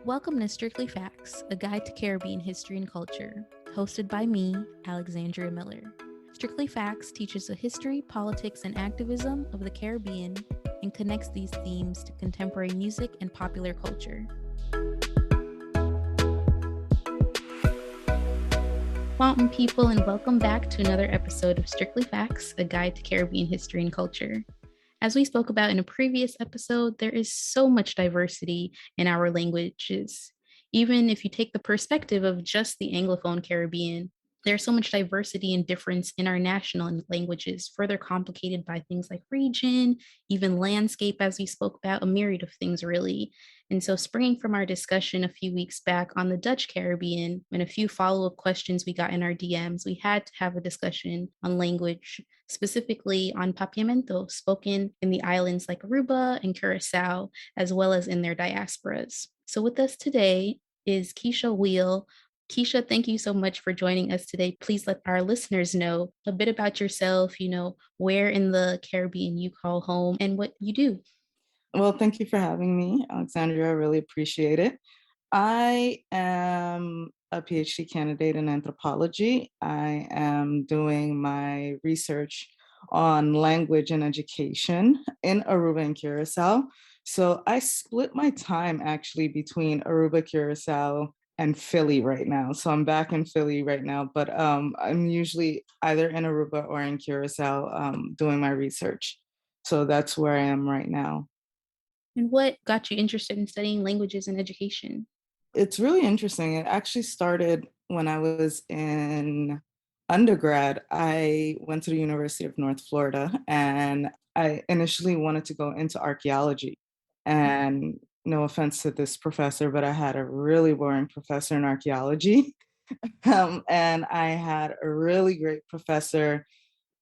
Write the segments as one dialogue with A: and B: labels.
A: Welcome to Strictly Facts, a guide to Caribbean history and culture, hosted by me, Alexandria Miller. Strictly Facts teaches the history, politics, and activism of the Caribbean and connects these themes to contemporary music and popular culture. Mountain people, and welcome back to another episode of Strictly Facts, a guide to Caribbean history and culture. As we spoke about in a previous episode, there is so much diversity in our languages. Even if you take the perspective of just the Anglophone Caribbean, there's so much diversity and difference in our national languages, further complicated by things like region, even landscape, as we spoke about, a myriad of things, really. And so, springing from our discussion a few weeks back on the Dutch Caribbean and a few follow up questions we got in our DMs, we had to have a discussion on language, specifically on Papiamentu, spoken in the islands like Aruba and Curaçao, as well as in their diasporas. So, with us today is Keisha Wiel. Keisha, thank you so much for joining us today. Please let our listeners know a bit about yourself, where in the Caribbean you call home and what you do.
B: Well, thank you for having me, Alexandria. I really appreciate it. I am a PhD candidate in anthropology. I am doing my research on language and education in Aruba and Curaçao. So I split my time actually between Aruba, Curaçao, and Philly right now. So I'm back in Philly right now, but I'm usually either in Aruba or in Curaçao doing my research. So that's where I am right now.
A: And what got you interested in studying languages and education?
B: It's really interesting. It actually started when I was in undergrad. I went to the University of North Florida and I initially wanted to go into archaeology. And no offense to this professor, but I had a really boring professor in archaeology. And I had a really great professor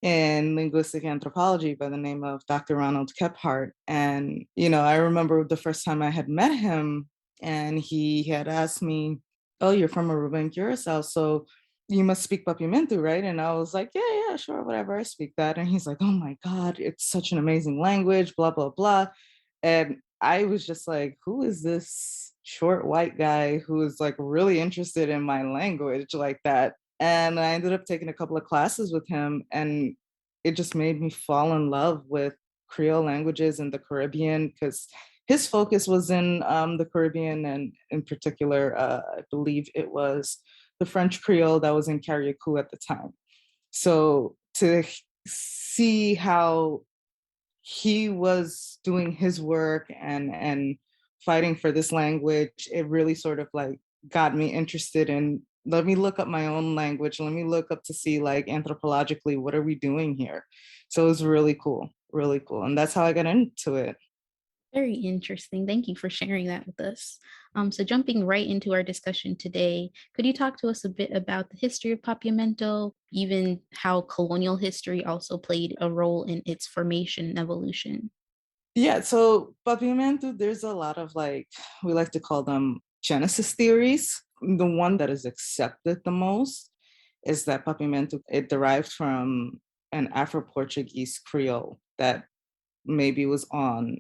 B: in linguistic anthropology by the name of Dr. Ronald Kephart. And, I remember the first time I had met him and he had asked me, "Oh, you're from Aruba and Curacao, so you must speak Papiamentu, right?" And I was like, yeah, sure, whatever, I speak that. And he's like, "Oh my God, it's such an amazing language, blah, blah, blah." And I was just like, who is this short white guy who is like really interested in my language like that? And I ended up taking a couple of classes with him, and it just made me fall in love with Creole languages in the Caribbean because his focus was in the Caribbean, and in particular, I believe it was the French Creole that was in Carriacou at the time. So to see how he was doing his work and fighting for this language, it really sort of like got me interested in, let me look up my own language. Let me look up to see like anthropologically, what are we doing here? So it was really cool, really cool. And that's how I got into it.
A: Very interesting. Thank you for sharing that with us. So, jumping right into our discussion today, could you talk to us a bit about the history of Papiamento, even how colonial history also played a role in its formation and evolution?
B: Yeah, so Papiamentu, there's a lot of like, we like to call them genesis theories. The one that is accepted the most is that Papiamentu, it derived from an Afro-Portuguese Creole that maybe was on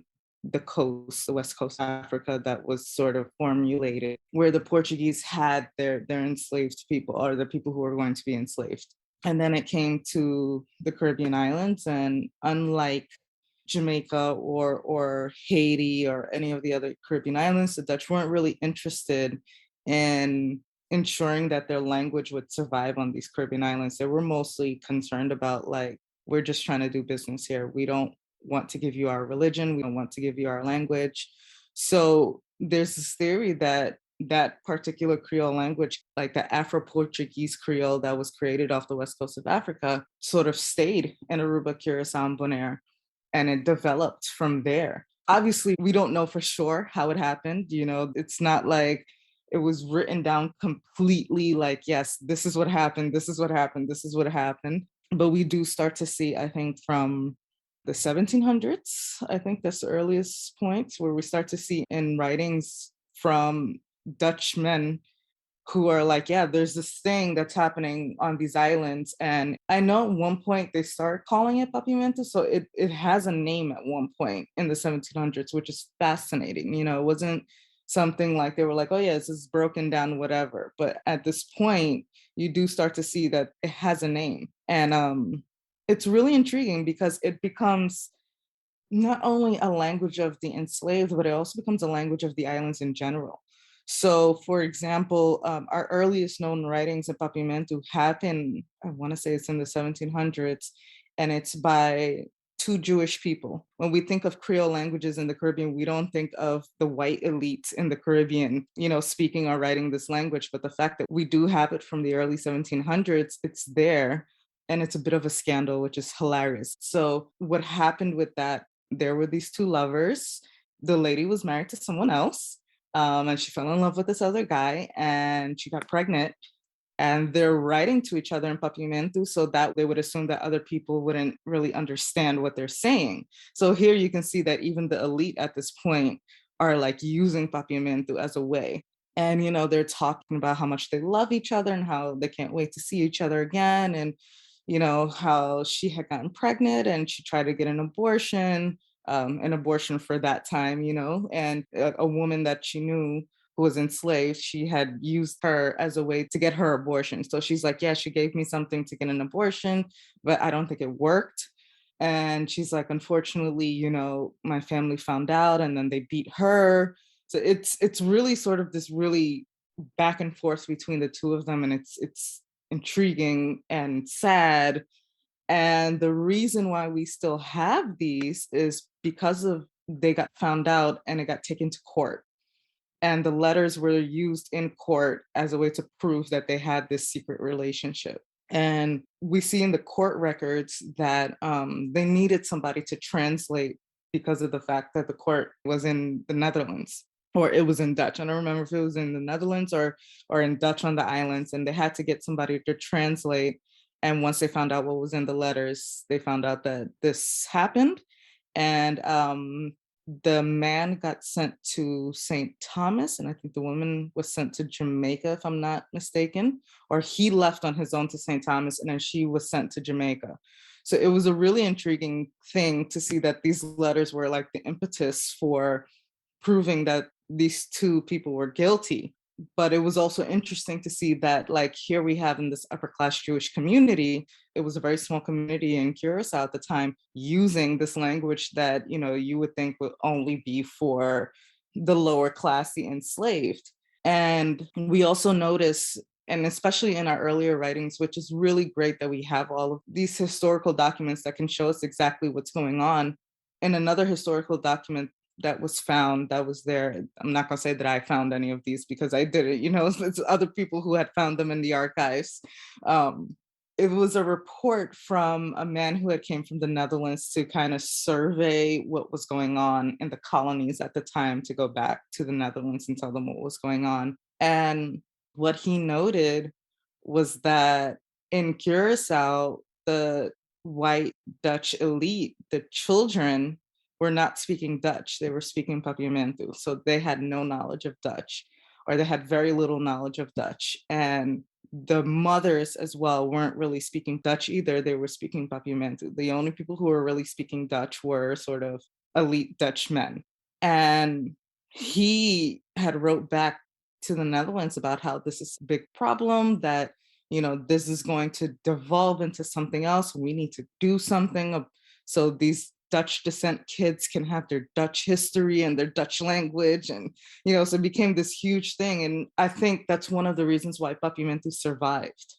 B: the coast, the west coast of Africa, that was sort of formulated where the Portuguese had their enslaved people, or the people who were going to be enslaved. And then it came to the Caribbean islands, and unlike Jamaica or Haiti or any of the other Caribbean islands, the Dutch weren't really interested in ensuring that their language would survive on these Caribbean islands. They were mostly concerned about like, we're just trying to do business here. We don't want to give you our religion. We don't want to give you our language. So there's this theory that that particular Creole language, like the Afro-Portuguese Creole that was created off the west coast of Africa, sort of stayed in Aruba, Curacao, and Bonaire, and it developed from there. Obviously, we don't know for sure how it happened. It's not like it was written down completely like, yes, this is what happened, this is what happened, this is what happened. But we do start to see, I think, from the 1700s, I think that's the earliest point where we start to see in writings from Dutchmen who are like, yeah, there's this thing that's happening on these islands. And I know at one point they start calling it Papiamento. So it has a name at one point in the 1700s, which is fascinating. It wasn't something like they were like, oh yeah, this is broken down, whatever. But at this point, you do start to see that it has a name. And it's really intriguing because it becomes not only a language of the enslaved, but it also becomes a language of the islands in general. So, for example, our earliest known writings of Papiamentu happen, I want to say it's in the 1700s, and it's by two Jewish people. When we think of Creole languages in the Caribbean, we don't think of the white elites in the Caribbean, speaking or writing this language. But the fact that we do have it from the early 1700s, it's there. And it's a bit of a scandal, which is hilarious. So, what happened with that? There were these two lovers. The lady was married to someone else, and she fell in love with this other guy, and she got pregnant. And they're writing to each other in Papiamentu so that they would assume that other people wouldn't really understand what they're saying. So here you can see that even the elite at this point are like using Papiamentu as a way. And, they're talking about how much they love each other and how they can't wait to see each other again. And, how she had gotten pregnant and she tried to get an abortion for that time, and a woman that she knew who was enslaved, she had used her as a way to get her abortion. So she's like, yeah, she gave me something to get an abortion, but I don't think it worked. And she's like, unfortunately, my family found out and then they beat her. So it's really sort of this really back and forth between the two of them. And it's intriguing and sad. And the reason why we still have these is because of they got found out and it got taken to court. And the letters were used in court as a way to prove that they had this secret relationship. And we see in the court records that they needed somebody to translate because of the fact that the court was in the Netherlands, or it was in Dutch. I don't remember if it was in the Netherlands or in Dutch on the islands. And they had to get somebody to translate. And once they found out what was in the letters, they found out that this happened. And the man got sent to St. Thomas, and I think the woman was sent to Jamaica, if I'm not mistaken, or he left on his own to St. Thomas, and then she was sent to Jamaica. So it was a really intriguing thing to see that these letters were like the impetus for proving that these two people were guilty. But it was also interesting to see that, like, here we have in this upper class Jewish community, it was a very small community in Curaçao at the time, using this language that, you would think would only be for the lower class, the enslaved. And we also notice, and especially in our earlier writings, which is really great that we have all of these historical documents that can show us exactly what's going on. In another historical document that was found, that was there, I'm not going to say that I found any of these because I didn't, it's other people who had found them in the archives. It was a report from a man who had came from the Netherlands to kind of survey what was going on in the colonies at the time, to go back to the Netherlands and tell them what was going on. And what he noted was that in Curaçao, the white Dutch elite, the children, were not speaking Dutch. They were speaking Papiamentu. So they had no knowledge of Dutch, or they had very little knowledge of Dutch. And the mothers as well weren't really speaking Dutch either. They were speaking Papiamentu. The only people who were really speaking Dutch were sort of elite Dutch men. And he had wrote back to the Netherlands about how this is a big problem, that, this is going to devolve into something else. We need to do something. So these Dutch descent kids can have their Dutch history and their Dutch language. And, so it became this huge thing. And I think that's one of the reasons why Papiamentu survived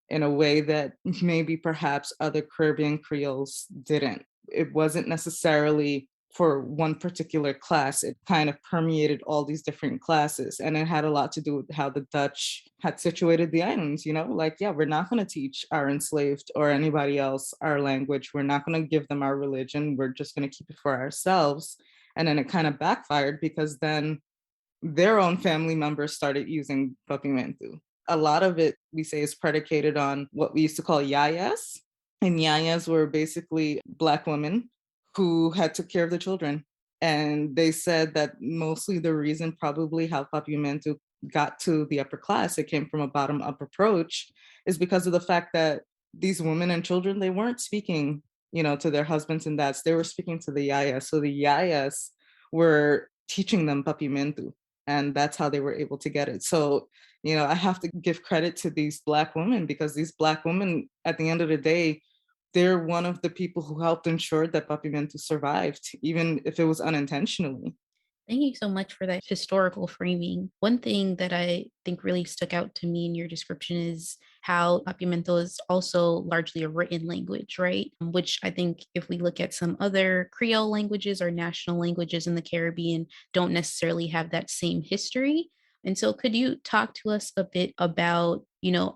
B: in a way that maybe perhaps other Caribbean Creoles didn't. It wasn't necessarily for one particular class. It kind of permeated all these different classes. And it had a lot to do with how the Dutch had situated the islands, like, yeah, we're not going to teach our enslaved or anybody else our language. We're not going to give them our religion. We're just going to keep it for ourselves. And then it kind of backfired, because then their own family members started using Papiamentu. A lot of it, we say, is predicated on what we used to call yayas. And yayas were basically Black women who had took care of the children. And they said that mostly the reason probably how Papiamentu got to the upper class, it came from a bottom-up approach, is because of the fact that these women and children, they weren't speaking, to their husbands and dads. They were speaking to the yayas. So the yayas were teaching them Papiamentu. And that's how they were able to get it. So, I have to give credit to these Black women, because these Black women, at the end of the day, they're one of the people who helped ensure that Papiamentu survived, even if it was unintentionally.
A: Thank you so much for that historical framing. One thing that I think really stuck out to me in your description is how Papiamento is also largely a written language, right? Which I think if we look at some other Creole languages or national languages in the Caribbean, don't necessarily have that same history. And so could you talk to us a bit about,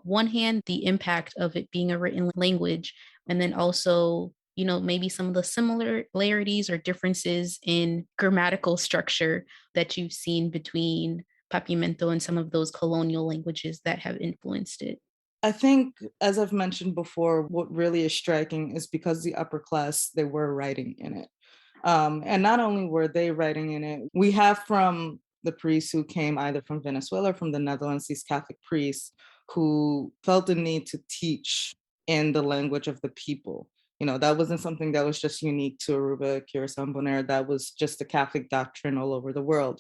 A: one hand, the impact of it being a written language, and then also maybe some of the similarities or differences in grammatical structure that you've seen between Papiamento and some of those colonial languages that have influenced it?
B: I think, as I've mentioned before, what really is striking is because the upper class, they were writing in it. And not only were they writing in it, we have from the priests who came either from Venezuela or from the Netherlands, these Catholic priests who felt the need to teach in the language of the people. That wasn't something that was just unique to Aruba, Curaçao, and Bonaire. That was just the Catholic doctrine all over the world.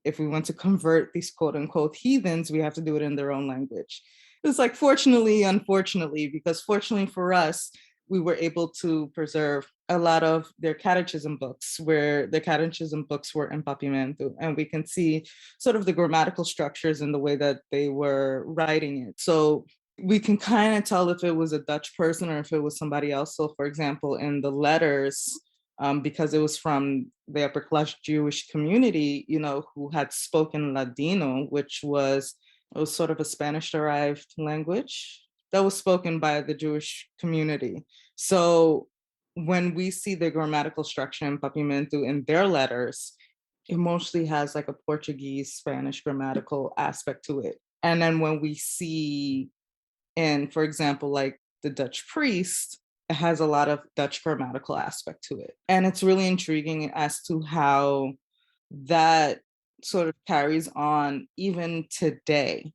B: If we want to convert these quote unquote heathens, we have to do it in their own language. It's like, fortunately, unfortunately, because fortunately for us, we were able to preserve a lot of their catechism books, where the catechism books were in Papiamentu, and we can see sort of the grammatical structures and the way that they were writing it. So we can kind of tell if it was a Dutch person or if it was somebody else. So, for example, in the letters, because it was from the upper class Jewish community, who had spoken Ladino, which was sort of a Spanish-derived language that was spoken by the Jewish community. So when we see the grammatical structure in Papiamentu in their letters, it mostly has like a Portuguese, Spanish grammatical aspect to it. And then when we see in, for example, like the Dutch priest, it has a lot of Dutch grammatical aspect to it. And it's really intriguing as to how that sort of carries on even today.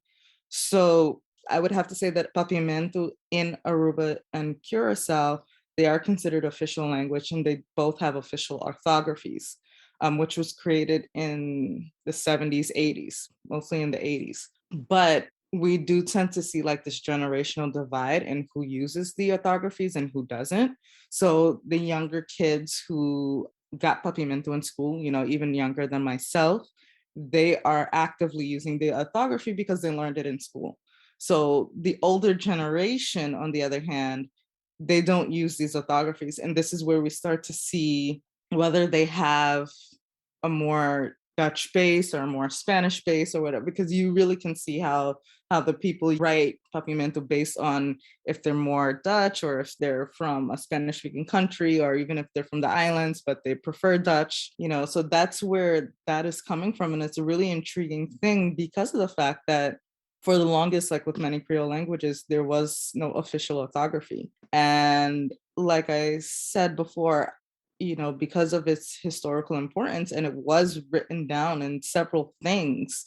B: So I would have to say that Papiamentu in Aruba and Curaçao, they are considered official language, and they both have official orthographies, which was created in the 70s, 80s, mostly in the 80s. But we do tend to see like this generational divide in who uses the orthographies and who doesn't. So the younger kids who got Papiamento in school, even younger than myself, they are actively using the orthography because they learned it in school. So the older generation, on the other hand, they don't use these orthographies. And this is where we start to see whether they have a more Dutch base or a more Spanish base or whatever, because you really can see how the people write Papiamento based on if they're more Dutch or if they're from a Spanish speaking country, or even if they're from the islands, but they prefer Dutch, so that's where that is coming from. And it's a really intriguing thing because of the fact that for the longest, like with many Creole languages, there was no official orthography. And like I said before, because of its historical importance, and it was written down in several things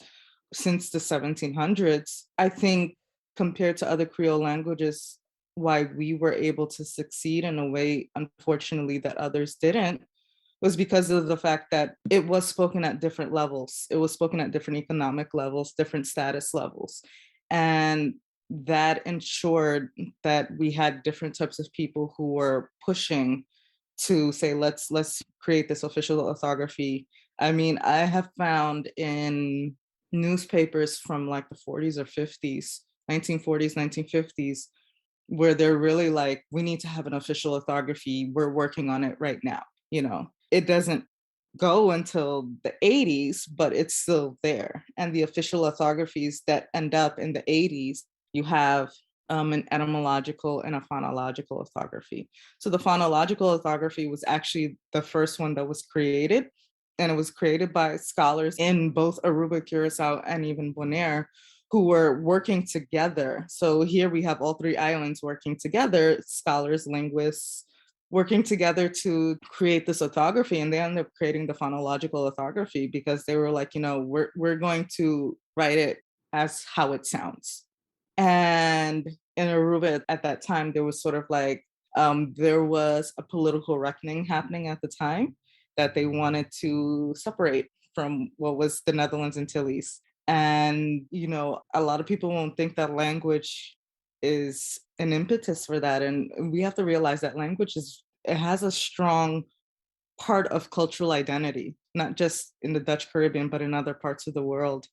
B: since the 1700s, I think compared to other Creole languages, why we were able to succeed in a way, unfortunately, that others didn't, was because of the fact that it was spoken at different levels. It was spoken at different economic levels, different status levels. And that ensured that we had different types of people who were pushing to say, let's create this official orthography. I mean, I have found in newspapers from like the 40s or 50s, 1940s, 1950s, where they're really like, we need to have an official orthography. We're working on it right now. It doesn't go until the 80s, but it's still there. And the official orthographies that end up in the 80s, you have an etymological and a phonological orthography. So the phonological orthography was actually the first one that was created, and it was created by scholars in both Aruba, Curaçao, and even Bonaire, who were working together. So here we have all three islands working together, scholars, linguists, working together to create this orthography. And they ended up creating the phonological orthography because they were like, we're going to write it as how it sounds. And in Aruba at that time, there was sort of like, there was a political reckoning happening at the time that they wanted to separate from what was the Netherlands Antilles. And, a lot of people won't think that language is an impetus for that. And we have to realize that it has a strong part of cultural identity, not just in the Dutch Caribbean, but in other parts of the world.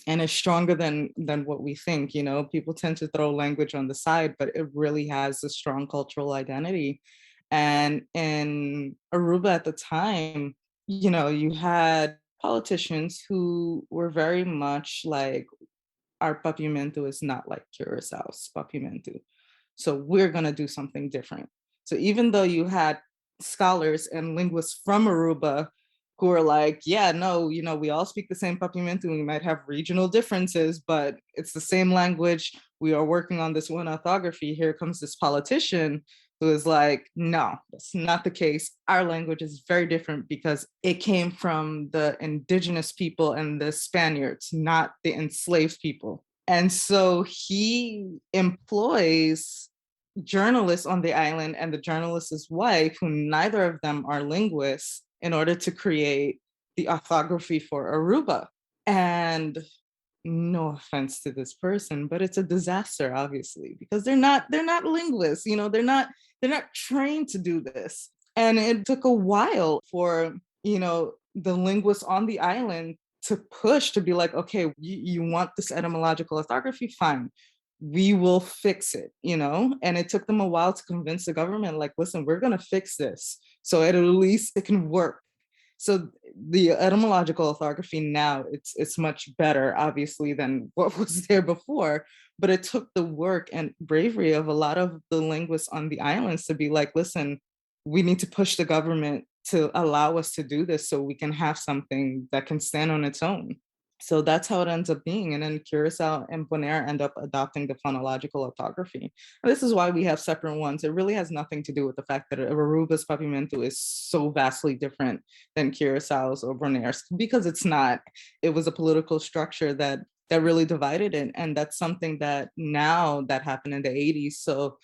B: And it's stronger than what we think. People tend to throw language on the side, but it really has a strong cultural identity. And in Aruba at the time, you had politicians who were very much like, our Papiamentu is not like Curaçao's Papiamentu. So we're going to do something different. So even though you had scholars and linguists from Aruba who are like, yeah, no, we all speak the same Papiamentu, we might have regional differences, but it's the same language. We are working on this one orthography. Here comes this politician who is like, no, that's not the case. Our language is very different because it came from the indigenous people and the Spaniards, not the enslaved people. And so he employs journalists on the island and the journalist's wife, who neither of them are linguists, in order to create the orthography for Aruba. And no offense to this person, but it's a disaster, obviously, because they're not linguists, they're not trained to do this. And it took a while for, the linguists on the island to push to be like, okay, you want this etymological orthography? Fine. We will fix it, and it took them a while to convince the government, like, listen, we're going to fix this so at least it can work. So the etymological orthography now, it's much better, obviously, than what was there before. But it took the work and bravery of a lot of the linguists on the islands to be like, listen, we need to push the government to allow us to do this so we can have something that can stand on its own. So that's how it ends up being. And then Curacao and Bonaire end up adopting the phonological orthography. And this is why we have separate ones. It really has nothing to do with the fact that Aruba's Papiamentu is so vastly different than Curaçao's or Bonaire's, because it's not. It was a political structure that really divided it. And that's something that now that happened in the 80s. So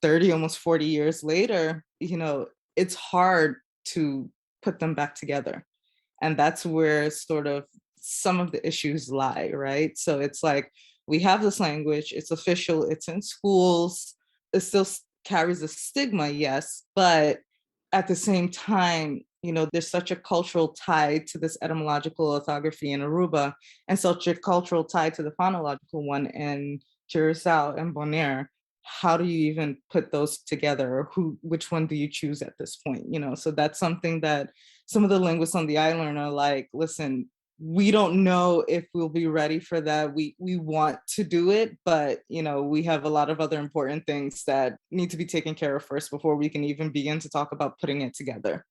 B: 30, almost 40 years later, it's hard to put them back together. And that's where sort of some of the issues lie, right? So it's like, we have this language, it's official, it's in schools, it still carries a stigma, yes, but at the same time, there's such a cultural tie to this etymological orthography in Aruba, and such a cultural tie to the phonological one in Curacao and Bonaire. How do you even put those together, or which one do you choose at this point? So that's something that some of the linguists on the island are like, listen, we don't know if we'll be ready for that. We want to do it, but we have a lot of other important things that need to be taken care of first before we can even begin to talk about putting it together.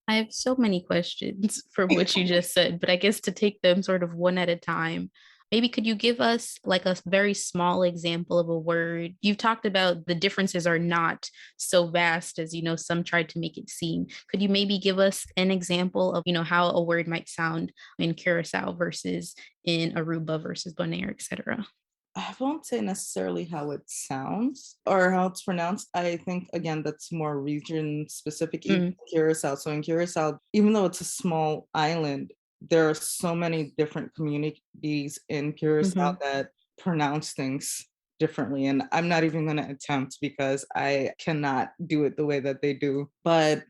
A: I have so many questions from what you just said, but I guess to take them sort of one at a time, maybe could you give us like a very small example of a word? You've talked about the differences are not so vast as, some tried to make it seem. Could you maybe give us an example of, how a word might sound in Curacao versus in Aruba versus Bonaire, et cetera?
B: I won't say necessarily how it sounds or how it's pronounced. I think, again, that's more region specific. In Curacao. So in Curacao, even though it's a small island, there are so many different communities in Curacao that pronounce things differently. And I'm not even going to attempt because I cannot do it the way that they do. But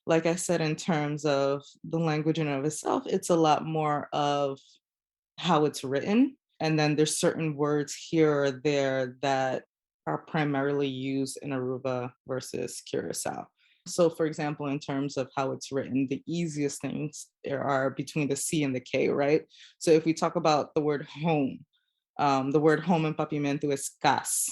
B: like I said, in terms of the language in and of itself, it's a lot more of how it's written. And then there's certain words here or there that are primarily used in Aruba versus Curacao. So, for example, in terms of how it's written, the easiest things there are between the C and the K, right? So if we talk about the word home, the word home in Papiamentu is cas,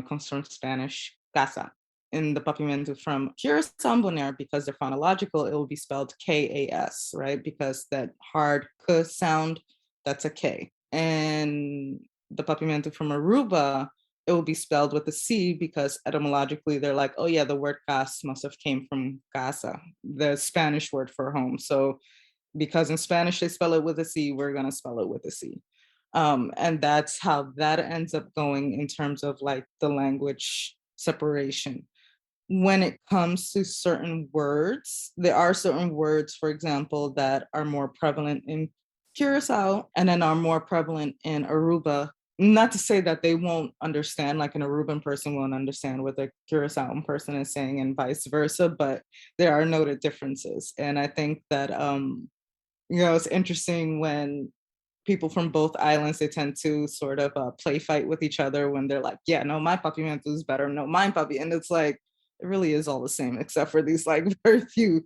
B: comes from Spanish casa. In the Papiamentu from Curaçao and Bonaire, because they're phonological, it will be spelled K-A-S, right? Because that hard K sound, that's a K. And the Papiamentu from Aruba, it will be spelled with a C because etymologically they're like, oh yeah, the word cas must have came from casa, the Spanish word for home. So because in Spanish they spell it with a C, we're gonna spell it with a C. And that's how that ends up going in terms of like the language separation. when it comes to certain words, there are certain words, for example, that are more prevalent in Curacao and then are more prevalent in Aruba. Not to say that they won't understand, like an Aruban person won't understand what the Curaçaoan person is saying and vice versa, but there are noted differences. And I think that, it's interesting when people from both islands, they tend to sort of play fight with each other when they're like, yeah, no, my Papiamentu is better, no, mine Papi. And it's like, it really is all the same, except for these like very few,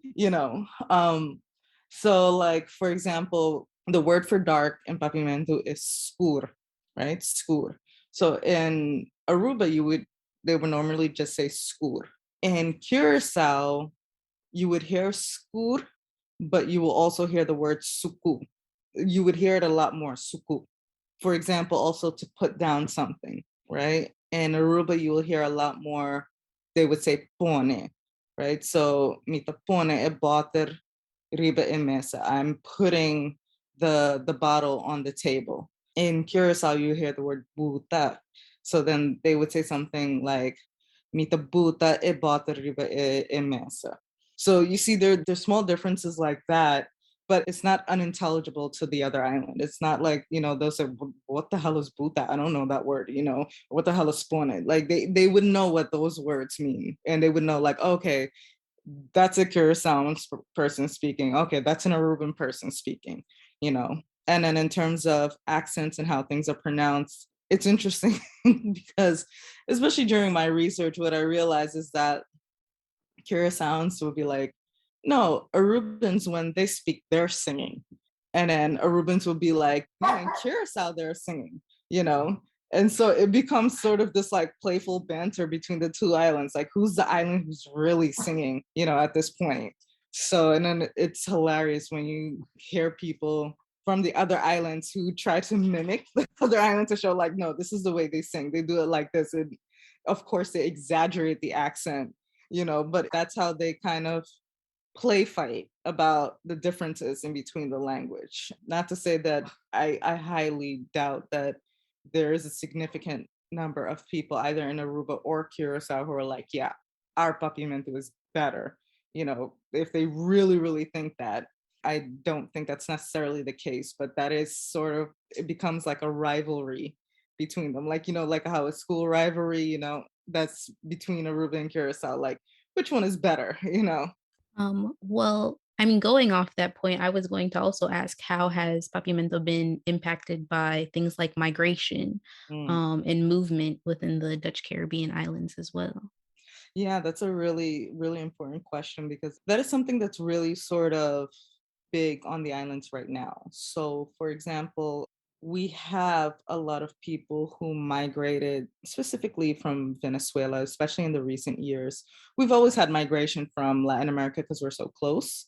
B: So like, for example, the word for dark in Papiamentu is skur, right? Skur. So in Aruba, they would normally just say skur. In Curacao, you would hear skur, but you will also hear the word suku. You would hear it a lot more, suku. For example, also to put down something, right? In Aruba, you will hear a lot more, they would say pone, right? So, mita pone e bater riba e mesa. I'm putting the bottle on the table. In Curacao, you hear the word buta. So then they would say something like, mita buta e bater riba e mesa. So you see, there's small differences like that, but it's not unintelligible to the other island. It's not like, they'll say, what the hell is buta? I don't know that word, what the hell is spone? Like they would know what those words mean. And they would know like, okay, that's a Curacao person speaking. Okay, that's an Aruban person speaking, And then in terms of accents and how things are pronounced, it's interesting because especially during my research, what I realized is that Curaçaoans will be like, no, Arubans, when they speak, they're singing. And then Arubans will be like, no, in Curacao, they're singing, you know? And so it becomes sort of this like playful banter between the two islands, like who's the island who's really singing, at this point. So, and then it's hilarious when you hear people from the other islands who try to mimic the other island to show like, no, this is the way they sing. They do it like this. And of course, they exaggerate the accent, but that's how they kind of play fight about the differences in between the language. Not to say that I highly doubt that there is a significant number of people either in Aruba or Curacao who are like, yeah, our Papiamentu is better. If they really, really think that, I don't think that's necessarily the case, but that is sort of, it becomes like a rivalry between them. Like, like how a school rivalry, that's between Aruba and Curacao, like which one is better,
A: Well, I mean, going off that point, I was going to also ask how has Papiamento been impacted by things like migration,
B: Mm.
A: and movement within the Dutch Caribbean islands as well?
B: Yeah, that's a really, really important question because that is something that's really sort of big on the islands right now. So, for example, we have a lot of people who migrated specifically from Venezuela, especially in the recent years. We've always had migration from Latin America because we're so close.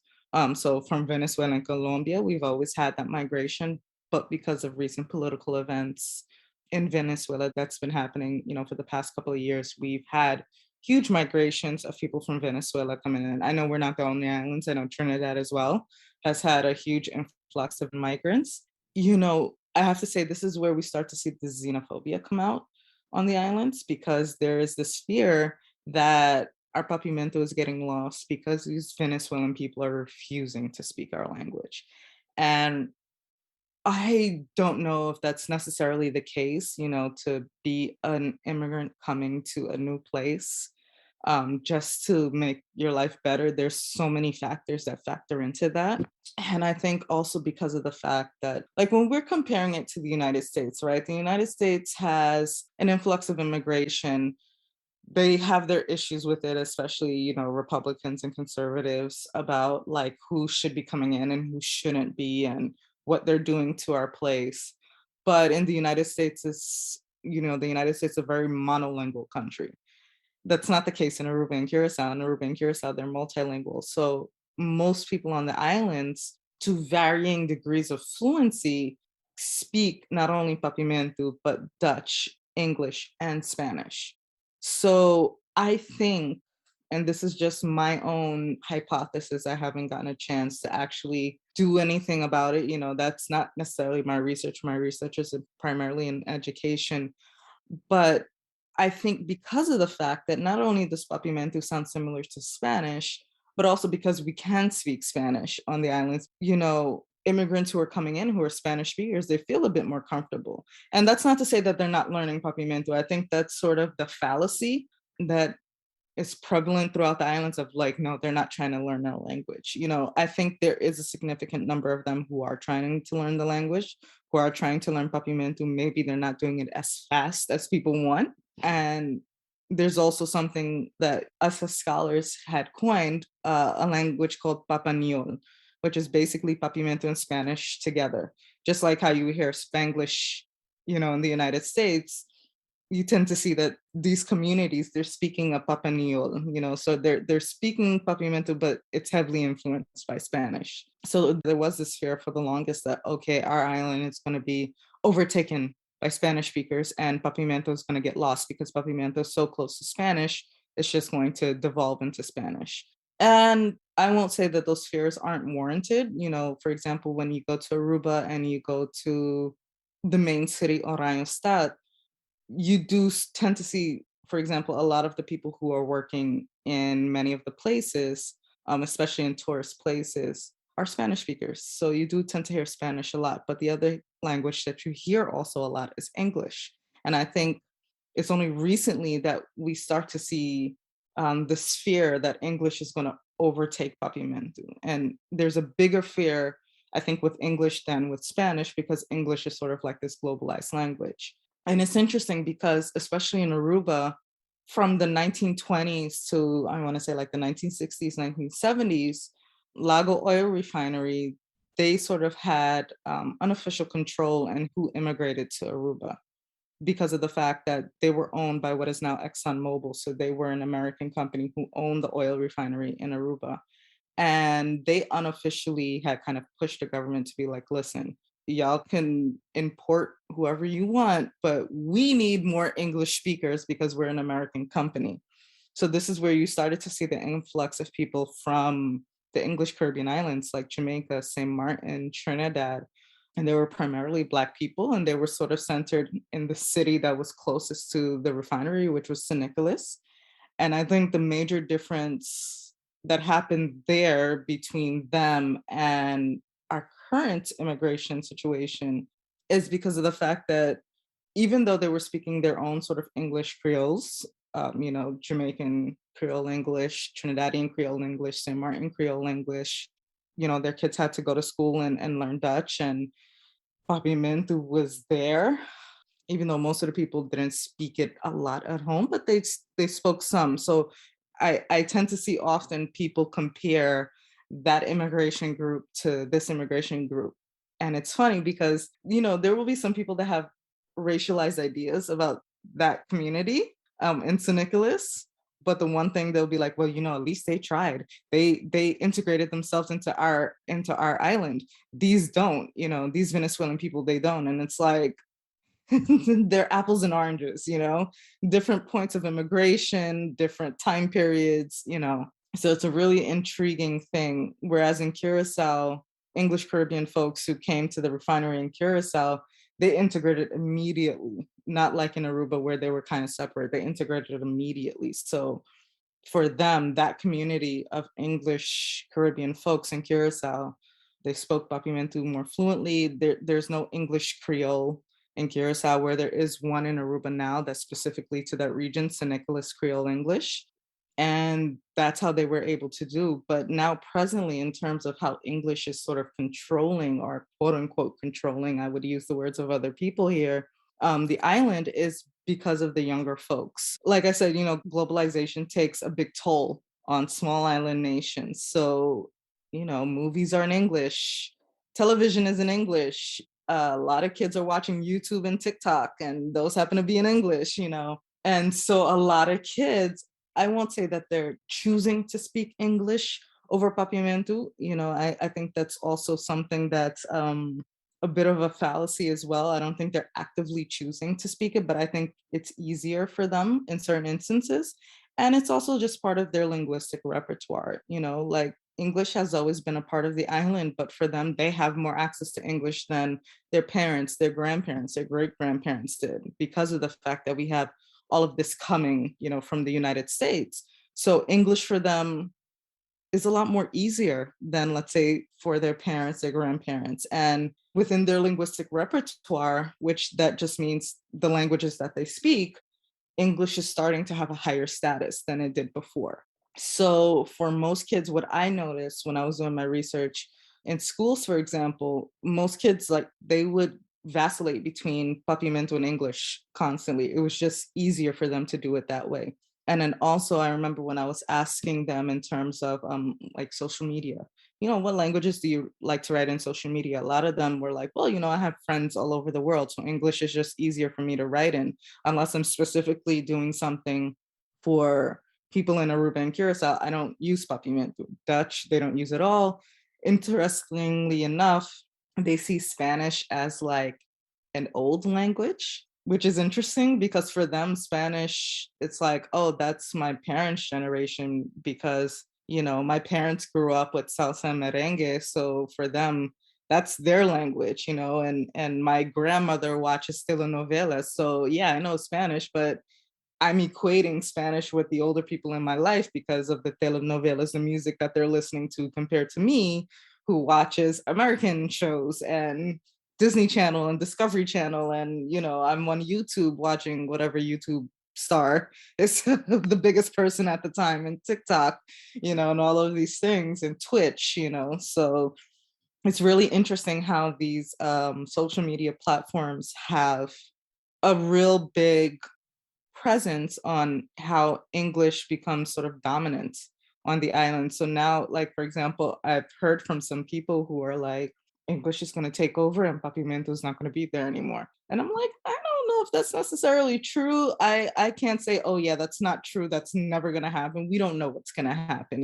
B: So, from Venezuela and Colombia, we've always had that migration. But because of recent political events in Venezuela that's been happening, for the past couple of years, we've had huge migrations of people from Venezuela coming in. I know we're not the only islands. I know Trinidad as well has had a huge influx of migrants. I have to say, this is where we start to see the xenophobia come out on the islands because there is this fear that our Papiamento is getting lost because these Venezuelan people are refusing to speak our language. And I don't know if that's necessarily the case, to be an immigrant coming to a new place, just to make your life better. There's so many factors that factor into that. And I think also because of the fact that, like, when we're comparing it to the United States, right? The United States has an influx of immigration. They have their issues with it, especially, Republicans and conservatives about like who should be coming in and who shouldn't be and what they're doing to our place. But in the United States, the United States is a very monolingual country. That's not the case in Aruba and Curacao. In Aruba and Curacao, they're multilingual. So most people on the islands, to varying degrees of fluency, speak not only Papiamentu, but Dutch, English, and Spanish. So I think, and this is just my own hypothesis, I haven't gotten a chance to actually do anything about it. That's not necessarily my research. My research is primarily in education. But I think because of the fact that not only does Papiamentu sound similar to Spanish, but also because we can speak Spanish on the islands, immigrants who are coming in who are Spanish speakers, they feel a bit more comfortable. And that's not to say that they're not learning Papiamentu. I think that's sort of the fallacy that is prevalent throughout the islands of like, no, they're not trying to learn our language. I think there is a significant number of them who are trying to learn the language, who are trying to learn Papiamentu. Maybe they're not doing it as fast as people want. And there's also something that us as scholars had coined, a language called Papaniol, which is basically Papiamentu and Spanish together. Just like how you hear Spanglish, in the United States, you tend to see that these communities, they're speaking a Papaniol, so they're speaking Papiamentu, but it's heavily influenced by Spanish. So there was this fear for the longest that, okay, our island is going to be overtaken by Spanish speakers and Papiamentu is going to get lost because Papiamentu is so close to Spanish, it's just going to devolve into Spanish. And I won't say that those fears aren't warranted. For example, when you go to Aruba and you go to the main city, Oranienstad, you do tend to see, for example, a lot of the people who are working in many of the places, especially in tourist places, are Spanish speakers. So you do tend to hear Spanish a lot. But the other language that you hear also a lot is English. And I think it's only recently that we start to see this fear that English is going to overtake Papiamentu. And there's a bigger fear, I think, with English than with Spanish, because English is sort of like this globalized language. And it's interesting because, especially in Aruba, from the 1920s to, I want to say like the 1960s, 1970s, Lago Oil Refinery, they sort of had unofficial control and who immigrated to Aruba because of the fact that they were owned by what is now ExxonMobil. So they were an American company who owned the oil refinery in Aruba. And they unofficially had kind of pushed the government to be like, listen, y'all can import whoever you want, but we need more English speakers because we're an American company. So this is where you started to see the influx of people from the English Caribbean islands like Jamaica, St. Martin, Trinidad. And they were primarily Black people, and they were sort of centered in the city that was closest to the refinery, which was St. Nicholas. And I think the major difference that happened there between them and our current immigration situation is because of the fact that even though they were speaking their own sort of English Creoles, Jamaican Creole English, Trinidadian Creole English, St. Martin Creole English, their kids had to go to school and learn Dutch, and Papiamentu was there, even though most of the people didn't speak it a lot at home, but they spoke some. So I tend to see often people compare that immigration group to this immigration group. And it's funny because, there will be some people that have racialized ideas about that community in St. Nicholas. But the one thing they'll be like, well, at least they tried. They integrated themselves into our island. These don't, these Venezuelan people, they don't. And it's like, they're apples and oranges, different points of immigration, different time periods, So it's a really intriguing thing. Whereas in Curacao, English Caribbean folks who came to the refinery in Curacao, they integrated immediately, not like in Aruba where they were kind of separate. They integrated immediately. So for them, that community of English Caribbean folks in Curacao, they spoke Papiamentu more fluently. There's no English Creole in Curacao, where there is one in Aruba now that's specifically to that region, St. Nicholas Creole English. And that's how they were able to do. But now presently, in terms of how English is sort of controlling, or quote unquote controlling, I would use the words of other people here, the island, is because of the younger folks. Like I said, globalization takes a big toll on small island nations. So, movies are in English, television is in English. A lot of kids are watching YouTube and TikTok, and those happen to be in English, And so a lot of kids, I won't say that they're choosing to speak English over Papiamentu. I think that's also something that's a bit of a fallacy as well. I don't think they're actively choosing to speak it, but I think it's easier for them in certain instances. And it's also just part of their linguistic repertoire, like English has always been a part of the island, but for them, they have more access to English than their parents, their grandparents, their great grandparents did, because of the fact that we have all of this coming, from the United States. So English for them is a lot more easier than, let's say, for their parents, their grandparents. And within their linguistic repertoire, which that just means the languages that they speak, English is starting to have a higher status than it did before. So for most kids, what I noticed when I was doing my research in schools, for example, most kids, like, they would vacillate between Papiamentu and English constantly. It was just easier for them to do it that way. And then also, I remember when I was asking them in terms of like social media, what languages do you like to write in social media? A lot of them were like, well, I have friends all over the world, so English is just easier for me to write in, unless I'm specifically doing something for people in Aruba and Curaçao. I don't use Papiamentu. Dutch, they don't use it all. Interestingly enough, they see Spanish as like an old language, which is interesting because for them, Spanish, it's like, oh, that's my parents' generation because, my parents grew up with salsa and merengue. So for them, that's their language, and my grandmother watches telenovelas. So yeah, I know Spanish, but I'm equating Spanish with the older people in my life because of the telenovelas, the music that they're listening to, compared to me, who watches American shows and Disney Channel and Discovery Channel. And, I'm on YouTube watching whatever YouTube star is the biggest person at the time, and TikTok, and all of these things, and Twitch, So it's really interesting how these social media platforms have a real big presence on how English becomes sort of dominant on the island. So now, like, for example, I've heard from some people who are like, English is going to take over and Papiamento is not going to be there anymore. And I'm like, I don't know if that's necessarily true. I can't say, oh yeah, that's not true. That's never going to happen. We don't know what's going to happen,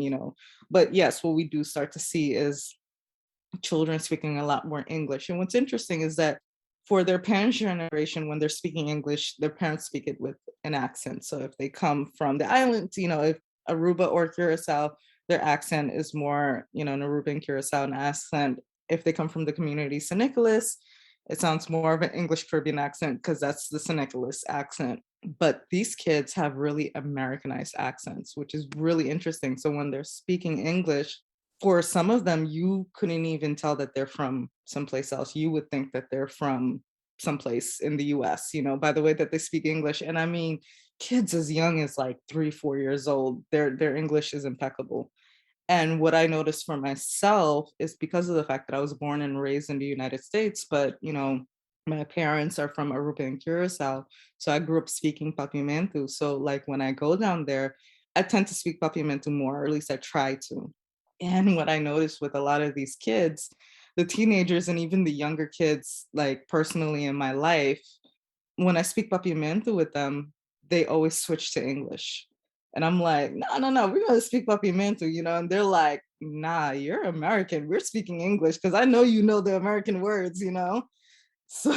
B: But yes, what we do start to see is children speaking a lot more English. And what's interesting is that for their parents' generation, when they're speaking English, their parents speak it with an accent. So if they come from the islands, if Aruba or Curacao, their accent is more, an Aruba and Curacao accent. If they come from the community San Nicolas, it sounds more of an English Caribbean accent because that's the San Nicolas accent. But these kids have really Americanized accents, which is really interesting. So when they're speaking English, for some of them, you couldn't even tell that they're from someplace else. You would think that they're from someplace in the US, by the way that they speak English. And I mean, kids as young as like 3-4 years old, their English is impeccable. And what I noticed for myself is because of the fact that I was born and raised in the United States, but my parents are from Aruba and Curaçao. So I grew up speaking Papiamentu. So like when I go down there, I tend to speak Papiamentu more, or at least I try to. And what I noticed with a lot of these kids, the teenagers and even the younger kids, like personally in my life, when I speak Papiamento with them, they always switch to English. And I'm like, no, we're going to speak Papiamento, and they're like, nah, you're American. We're speaking English because I know you know the American words, So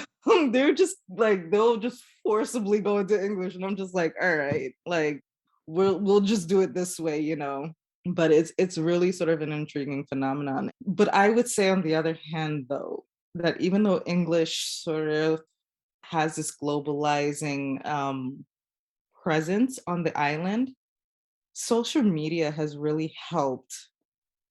B: they're just like, they'll just forcibly go into English. And I'm just like, all right, like, we'll just do it this way, But it's really sort of an intriguing phenomenon. But I would say, on the other hand, though, that even though English sort of has this globalizing presence on the island, social media has really helped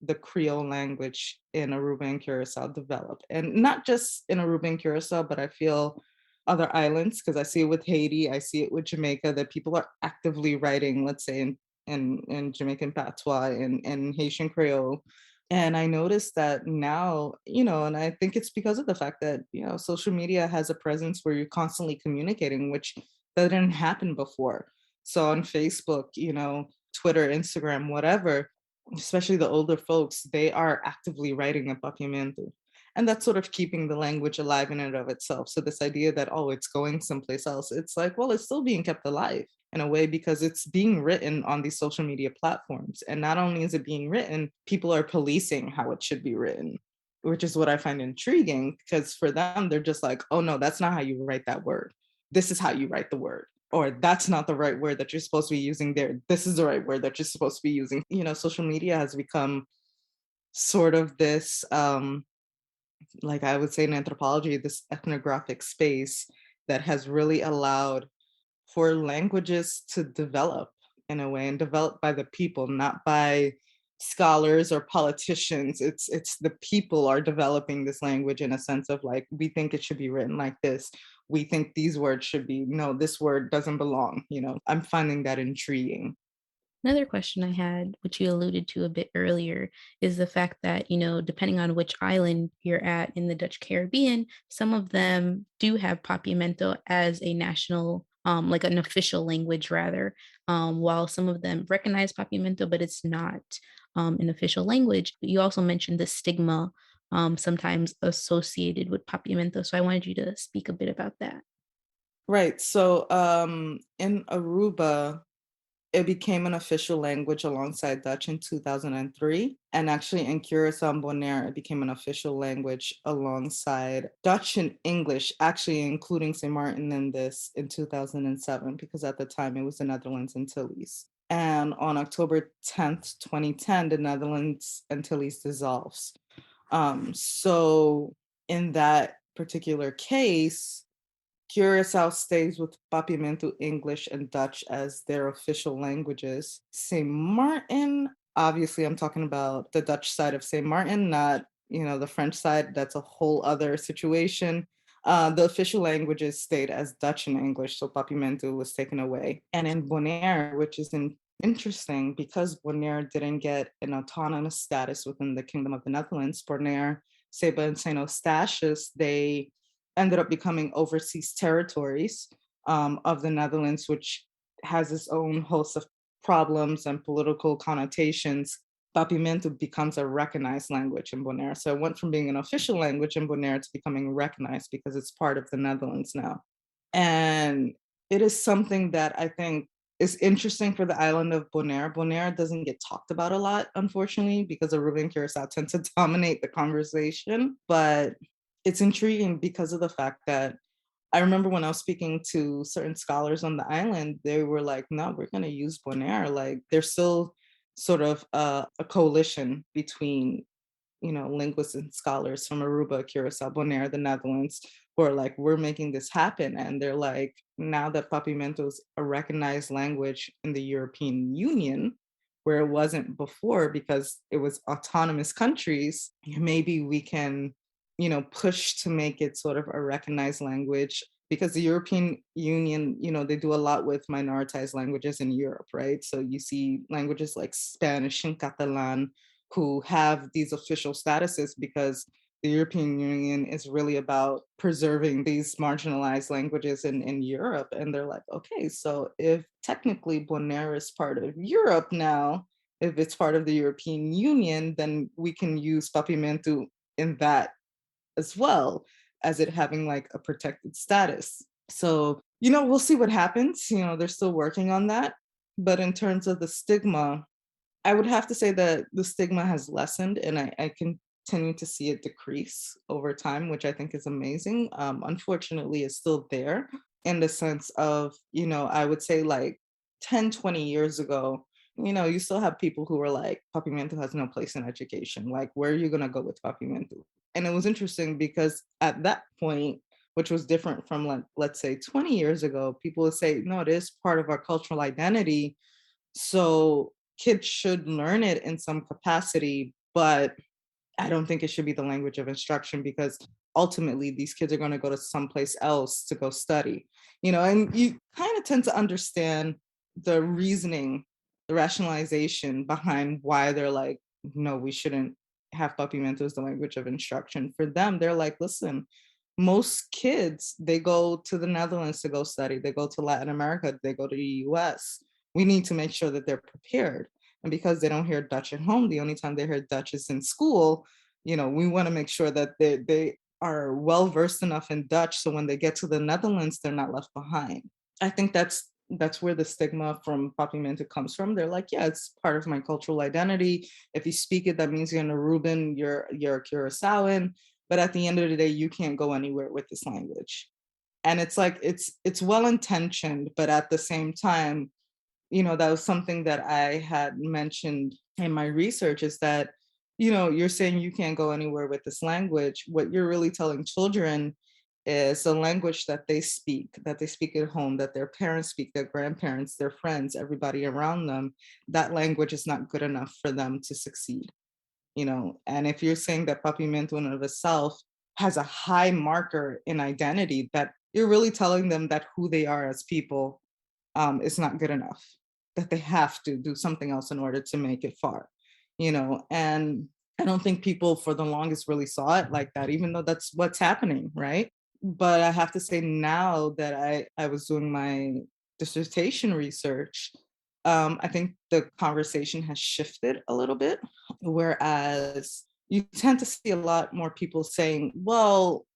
B: the Creole language in Aruba and Curacao develop. And not just in Aruba and Curacao, but I feel other islands, because I see it with Haiti, I see it with Jamaica, that people are actively writing, let's say, in Jamaican patois and Haitian Creole. And I noticed that now, and I think it's because of the fact that, social media has a presence where you're constantly communicating, which that didn't happen before. So on Facebook, Twitter, Instagram, whatever, especially the older folks, they are actively writing a Papiamentu. And that's sort of keeping the language alive in and of itself. So this idea that, oh, it's going someplace else, it's like, well, it's still being kept alive in a way because it's being written on these social media platforms. And not only is it being written, people are policing how it should be written, which is what I find intriguing, because for them, they're just like, oh, no, that's not how you write that word. This is how you write the word. Or that's not the right word that you're supposed to be using there. This is the right word that you're supposed to be using. Social media has become sort of this, like I would say in anthropology, this ethnographic space that has really allowed for languages to develop in a way, and developed by the people, not by scholars or politicians. It's the people are developing this language in a sense of like, we think it should be written like this. We think these words should be, no, this word doesn't belong. I'm finding that intriguing.
A: Another question I had, which you alluded to a bit earlier, is the fact that, depending on which island you're at in the Dutch Caribbean, some of them do have Papiamento as a national, like an official language, rather, while some of them recognize Papiamento, but it's not an official language. You also mentioned the stigma sometimes associated with Papiamento. So I wanted you to speak a bit about that.
B: Right. So in Aruba, it became an official language alongside Dutch in 2003. And actually in Curaçao and Bonaire, it became an official language alongside Dutch and English, actually including St. Martin in this in 2007, because at the time it was the Netherlands Antilles. And on October 10th, 2010, the Netherlands Antilles dissolves. So in that particular case, Curaçao stays with Papiamentu English and Dutch as their official languages. St. Martin, obviously, I'm talking about the Dutch side of St. Martin, not the French side. That's a whole other situation. The official languages stayed as Dutch and English, so Papiamentu was taken away. And in Bonaire, which is interesting because Bonaire didn't get an autonomous status within the Kingdom of the Netherlands. Bonaire, Saba, and Saint Eustatius, they ended up becoming overseas territories of the Netherlands, which has its own host of problems and political connotations. Papiamento becomes a recognized language in Bonaire. So it went from being an official language in Bonaire to becoming recognized because it's part of the Netherlands now. And it is something that I think is interesting for the island of Bonaire. Bonaire doesn't get talked about a lot, unfortunately, because Aruba and Curaçao tend to dominate the conversation. But it's intriguing because of the fact that I remember when I was speaking to certain scholars on the island, they were like, no, we're going to use Bonaire. Like, there's still sort of a coalition between, linguists and scholars from Aruba, Curaçao, Bonaire, the Netherlands, who are like, we're making this happen. And they're like, now that Papiamento is a recognized language in the European Union, where it wasn't before because it was autonomous countries, maybe we can push to make it sort of a recognized language, because the European Union, they do a lot with minoritized languages in Europe, right? So you see languages like Spanish and Catalan who have these official statuses because the European Union is really about preserving these marginalized languages in Europe. And they're like, okay, so if technically Bonaire is part of Europe now, if it's part of the European Union, then we can use Papiamentu in that as well as it having like a protected status. So, we'll see what happens. They're still working on that. But in terms of the stigma, I would have to say that the stigma has lessened, and I continue to see it decrease over time, which I think is amazing. Unfortunately, it's still there in the sense of, I would say like 10, 20 years ago, you still have people who were like, Papiamento has no place in education. Like, where are you going to go with Papiamento? And it was interesting because at that point, which was different from, like, let's say 20 years ago, people would say, no, it is part of our cultural identity. So kids should learn it in some capacity, but I don't think it should be the language of instruction, because ultimately these kids are going to go to someplace else to go study, and you kind of tend to understand the reasoning, the rationalization behind why they're like, no, we shouldn't have Papiamento as the language of instruction. For them, they're like, listen, most kids, they go to the Netherlands to go study, they go to Latin America, they go to the US. We need to make sure that they're prepared. And because they don't hear Dutch at home, the only time they hear Dutch is in school, we want to make sure that they are well versed enough in Dutch so when they get to the Netherlands, they're not left behind. I think that's where the stigma from Papiamento comes from. They're like, yeah, it's part of my cultural identity. If you speak it, that means you're an Aruban, you're a Curaçaoan. But at the end of the day, you can't go anywhere with this language. And it's like, it's well intentioned, but at the same time, that was something that I had mentioned in my research, is that, you're saying you can't go anywhere with this language. What you're really telling children is a language that they speak at home, that their parents speak, their grandparents, their friends, everybody around them. That language is not good enough for them to succeed, you know. And if you're saying that Papiamentu in and of itself has a high marker in identity, that you're really telling them that who they are as people is not good enough, that they have to do something else in order to make it far, you know. And I don't think people for the longest really saw it like that, even though that's what's happening, right? But I have to say now that I was doing my dissertation research, I think the conversation has shifted a little bit, whereas you tend to see a lot more people saying, well,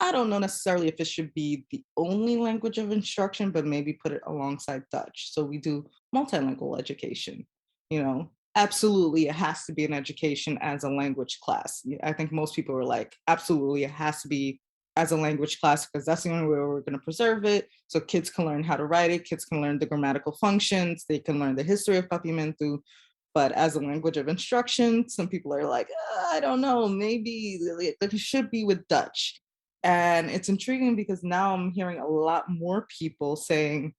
B: I don't know necessarily if it should be the only language of instruction, but maybe put it alongside Dutch. So we do multilingual education, you know. Absolutely, it has to be an education as a language class. I think most people are like, absolutely, it has to be as a language class because that's the only way we're going to preserve it. So kids can learn how to write it, kids can learn the grammatical functions, they can learn the history of Papiamentu. But as a language of instruction, some people are like, I don't know, maybe it should be with Dutch. And it's intriguing because now I'm hearing a lot more people saying,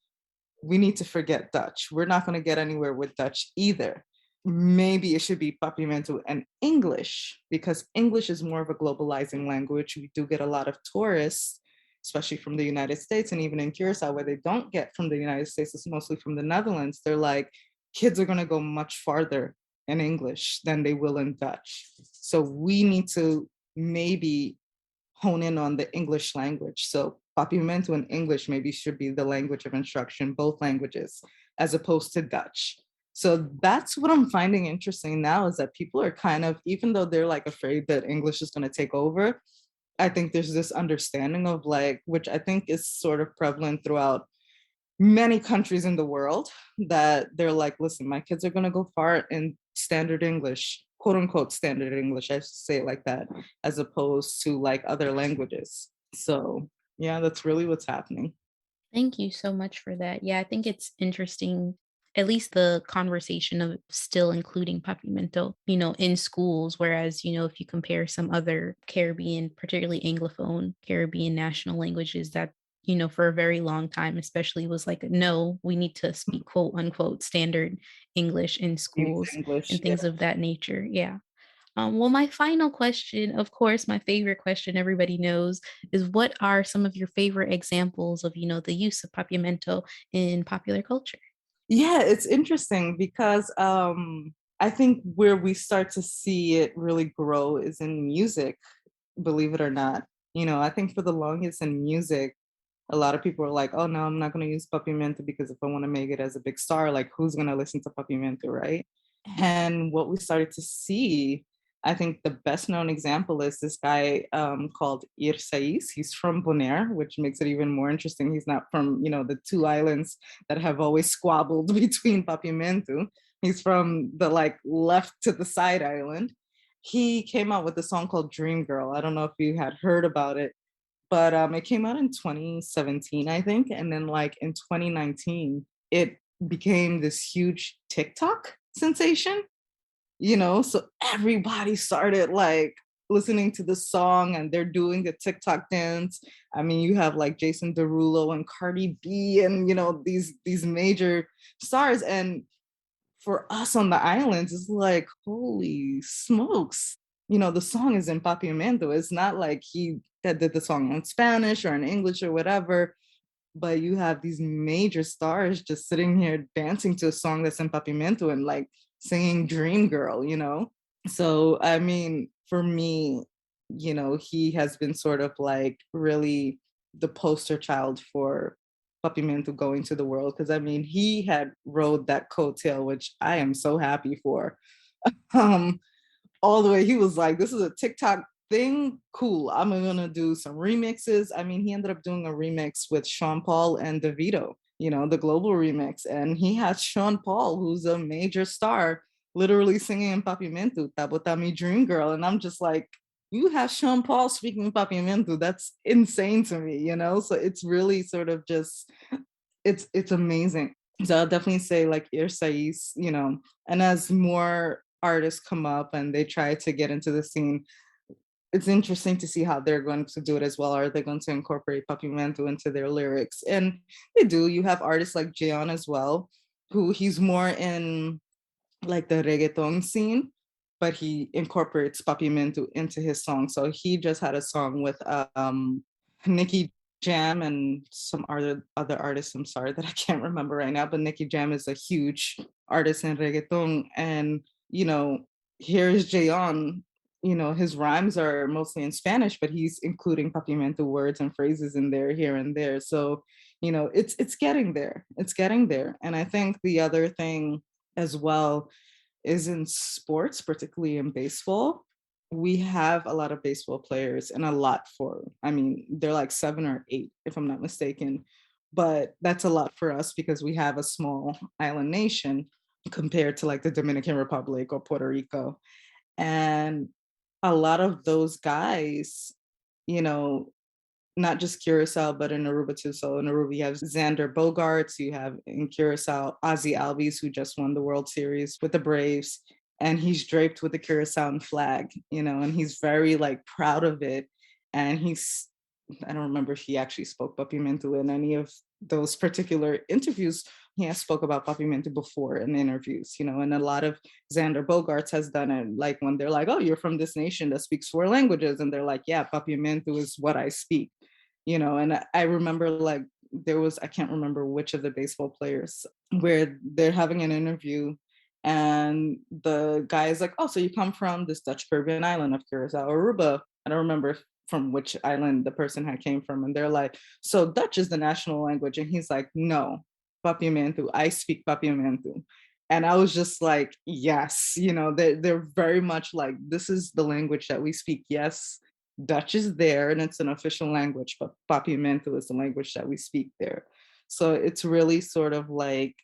B: we need to forget Dutch. We're not going to get anywhere with Dutch either. Maybe it should be Papiamentu and English, because English is more of a globalizing language. We do get a lot of tourists, especially from the United States, and even in Curaçao, where they don't get from the United States, it's mostly from the Netherlands. They're like, kids are going to go much farther in English than they will in Dutch. So we need to maybe hone in on the English language. So Papiamentu and English maybe should be the language of instruction, both languages, as opposed to Dutch. So that's what I'm finding interesting now, is that people are kind of, even though they're like afraid that English is going to take over, I think there's this understanding of like, which I think is sort of prevalent throughout many countries in the world, that they're like, listen, my kids are going to go far in standard English, quote unquote standard English, I should say it like that, as opposed to like other languages. So yeah, that's really what's happening.
A: Thank you so much for that. Yeah, I think it's interesting, at least the conversation of still including Papiamento, in schools. Whereas, if you compare some other Caribbean, particularly Anglophone Caribbean national languages that, for a very long time, especially was like, no, we need to speak quote unquote standard English in schools
B: English,
A: and
B: yeah.
A: things of that nature. Yeah. Well, my final question, of course, my favorite question everybody knows is, what are some of your favorite examples of, the use of Papiamento in popular culture?
B: Yeah, it's interesting because I think where we start to see it really grow is in music, believe it or not. I think for the longest in music, a lot of people are like, oh no, I'm not going to use Papiamento because if I want to make it as a big star, like who's going to listen to Papiamento, right? And what we started to see, I think the best known example is this guy called Irsais. He's from Bonaire, which makes it even more interesting. He's not from, the two islands that have always squabbled between Papiamento. He's from the like left to the side island. He came out with a song called Dream Girl. I don't know if you had heard about it, but it came out in 2017, I think. And then like in 2019, it became this huge TikTok sensation, so everybody started like listening to the song and they're doing the TikTok dance. I mean, you have like Jason Derulo and Cardi B and, these major stars. And for us on the islands, it's like, holy smokes. The song is in Papiamento. It's not like he that did the song in Spanish or in English or whatever, but you have these major stars just sitting here dancing to a song that's in Papiamento and like singing Dream Girl. So, I mean, for me, he has been sort of like really the poster child for Papiamento going to the world. Because I mean, he had rode that coattail, which I am so happy for. Um, all the way, he was like, this is a TikTok thing. Cool. I'm gonna do some remixes. I mean, he ended up doing a remix with Sean Paul and Davido, the global remix. And he has Sean Paul, who's a major star, literally singing in Papiamento, Tabotami Dream Girl. And I'm just like, you have Sean Paul speaking Papiamento. That's insane to me, So it's really sort of just, it's amazing. So I'll definitely say like Irsais, and as more artists come up and they try to get into the scene, it's interesting to see how they're going to do it as well. Are they going to incorporate Papiamentu into their lyrics? And they do. You have artists like Jayon as well, who he's more in like the reggaeton scene, but he incorporates Papiamentu into his song. So he just had a song with Nicky Jam and some other artists. I'm sorry that I can't remember right now, but Nicky Jam is a huge artist in reggaeton. And, here's Jayon, his rhymes are mostly in Spanish, but he's including Papiamentu words and phrases in there, here and there. So, it's getting there. It's getting there. And I think the other thing as well is in sports, particularly in baseball. We have a lot of baseball players and a lot they're like 7 or 8, if I'm not mistaken. But that's a lot for us because we have a small island nation compared to like the Dominican Republic or Puerto Rico. And a lot of those guys, you know, not just Curaçao, but in Aruba too. So in Aruba, you have Xander Bogaerts, you have in Curaçao, Ozzy Albies, who just won the World Series with the Braves. And he's draped with the Curaçao flag, and he's very like proud of it. And I don't remember if he actually spoke Papiamentu in any of those particular interviews. He has spoke about Papiamentu before in interviews, and a lot of Xander Bogaerts has done it. Like when they're like, oh, you're from this nation that speaks 4 languages. And they're like, yeah, Papiamentu is what I speak, and I remember like I can't remember which of the baseball players where they're having an interview and the guy is like, oh, so you come from this Dutch Caribbean island of Curaçao, Aruba. I don't remember from which island the person had came from. And they're like, so Dutch is the national language. And he's like, no, Papiamentu, I speak Papiamentu. And I was just like, yes, they're very much like, this is the language that we speak. Yes, Dutch is there and it's an official language, but Papiamentu is the language that we speak there. So it's really sort of like,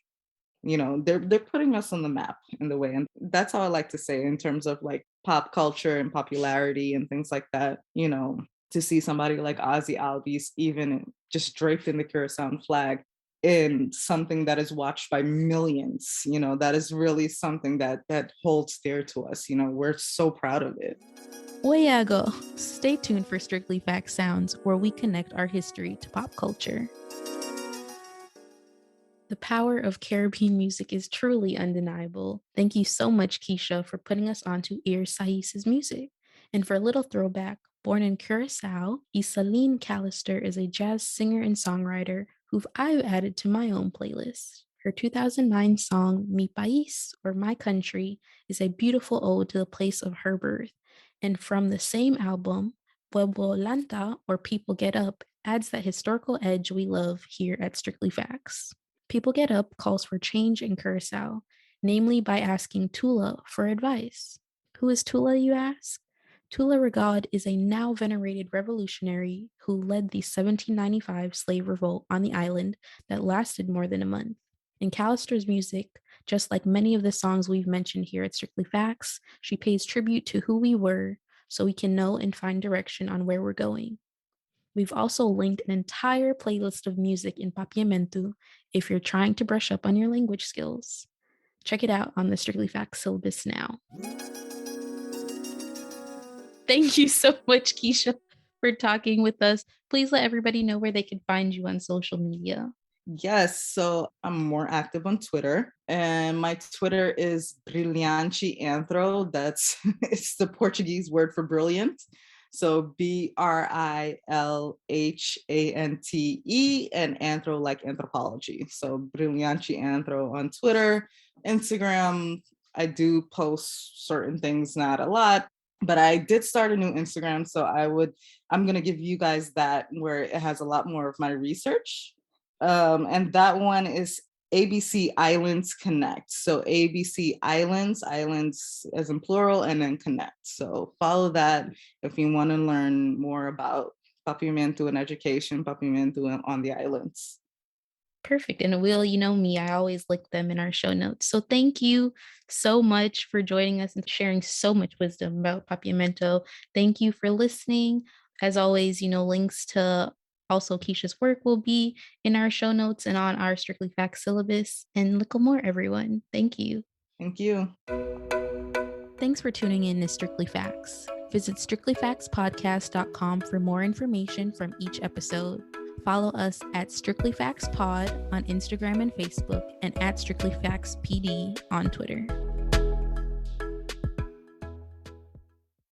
B: they're putting us on the map in the way. And that's how I like to say in terms of like pop culture and popularity and things like that, to see somebody like Ozzy Albies even just draped in the Curaçao flag in something that is watched by millions, that is really something that holds dear to us. We're so proud of it.
A: Oyago. Stay tuned for Strictly Facts Sounds, where we connect our history to pop culture. The power of Caribbean music is truly undeniable. Thank you so much, Keisha, for putting us on to Ear Sais's music. And for a little throwback, born in Curaçao, Isaline Callister is a jazz singer and songwriter who I've added to my own playlist. Her 2009 song, Mi País, or My Country, is a beautiful ode to the place of her birth. And from the same album, Pueblo Lanta, or People Get Up, adds that historical edge we love here at Strictly Facts. People Get Up calls for change in Curaçao, namely by asking Tula for advice. Who is Tula, you ask? Tula Regad is a now venerated revolutionary who led the 1795 slave revolt on the island that lasted more than a month. In Callister's music, just like many of the songs we've mentioned here at Strictly Facts, she pays tribute to who we were so we can know and find direction on where we're going. We've also linked an entire playlist of music in Papiamentu if you're trying to brush up on your language skills. Check it out on the Strictly Facts syllabus now. Thank you so much, Keisha, for talking with us. Please let everybody know where they can find you on social media.
B: Yes, so I'm more active on Twitter, and my Twitter is Brilhante Anthro. It's the Portuguese word for brilliant. So BRILHANTE and anthro like anthropology. So Brilhante Anthro on Twitter, Instagram. I do post certain things, not a lot, but I did start a new Instagram. So I'm going to give you guys that where it has a lot more of my research. And that one is ABC Islands Connect. So ABC Islands as in plural, and then Connect. So follow that if you want to learn more about Papiamentu and education, Papiamentu on the islands.
A: Perfect. And Will, you know me, I always link them in our show notes. So thank you so much for joining us and sharing so much wisdom about Papiamento. Thank you for listening. As always, links to also Keisha's work will be in our show notes and on our Strictly Facts syllabus. And look more, everyone. Thank you.
B: Thank you.
A: Thanks for tuning in to Strictly Facts. Visit strictlyfactspodcast.com for more information from each episode. Follow us at Strictly Facts Pod on Instagram and Facebook, and at Strictly Facts PD on Twitter.